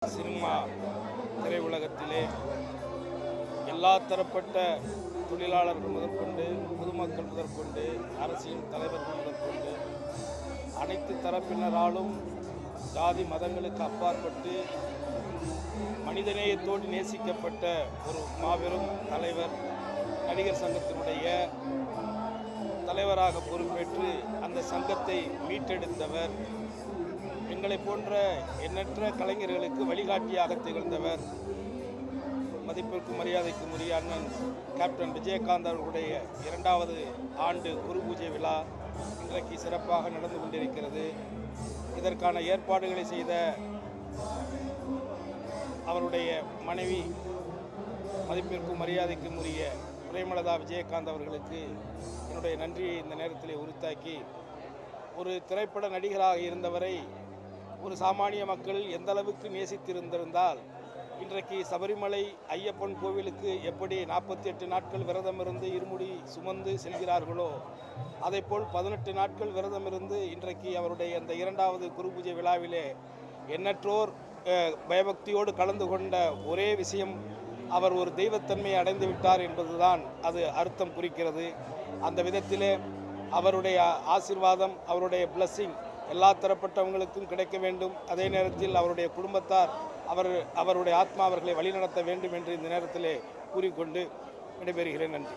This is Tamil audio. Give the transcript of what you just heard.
சினிமா திரையுலகத்திலே எல்லா தரப்பட்ட தொழிலாளர்கள் முதற்கொண்டு பொதுமக்கள் முதற்கொண்டு அரசியல் தலைவர்கள் முதற்கொண்டு அனைத்து தரப்பினராலும் ஜாதி மதங்களுக்கு அப்பாற்பட்டு மனிதநேயத்தோடு நேசிக்கப்பட்ட ஒரு மாபெரும் தலைவர், நடிகர் சங்கத்தினுடைய தலைவராக பொறுப்பேற்று அந்த சங்கத்தை மீட்டெடுத்தவர், எங்களை போன்ற எண்ணற்ற கலைஞர்களுக்கு வழிகாட்டியாக திகழ்ந்தவர், மதிப்பிற்கும் மரியாதைக்கும் உரிய அண்ணன் கேப்டன் விஜயகாந்த் அவர்களுடைய 2வது ஆண்டு குரு பூஜை விழா இன்றைக்கு சிறப்பாக நடந்து கொண்டிருக்கிறது. இதற்கான ஏற்பாடுகளை செய்த அவருடைய மனைவி மதிப்பிற்கும் மரியாதைக்கும் உரிய பிரேமலதா விஜயகாந்த் அவர்களுக்கு என்னுடைய நன்றியை இந்த நேரத்திலே உரித்தாக்கி, ஒரு திரைப்பட நடிகராக இருந்தவரை ஒரு சாமானிய மக்கள் எந்த அளவுக்கு நேசித்திருந்திருந்தால் இன்றைக்கு சபரிமலை ஐயப்பன் கோவிலுக்கு எப்படி 48 நாட்கள் விரதம் இருந்து இருமுடி சுமந்து செல்கிறார்களோ, அதைப்போல் 18 நாட்கள் விரதம் இருந்து இன்றைக்கு அவருடைய அந்த 2வது குரு பூஜை விழாவிலே எண்ணற்றோர் பயபக்தியோடு கலந்து கொண்ட ஒரே விஷயம், அவர் ஒரு தெய்வத்தன்மையை அடைந்து விட்டார் என்பதுதான் அது அர்த்தம் குறிக்கிறது. அந்த விதத்திலே அவருடைய ஆசீர்வாதம், அவருடைய பிளஸ்ஸிங் எல்லா தரப்பட்டவங்களுக்கும் கிடைக்க வேண்டும். அதே நேரத்தில் அவருடைய குடும்பத்தார் அவருடைய ஆத்மா அவர்களை வழிநடத்த வேண்டும் என்று இந்த நேரத்திலே கூறிக்கொண்டு விடைபெறுகிறேன். நன்றி.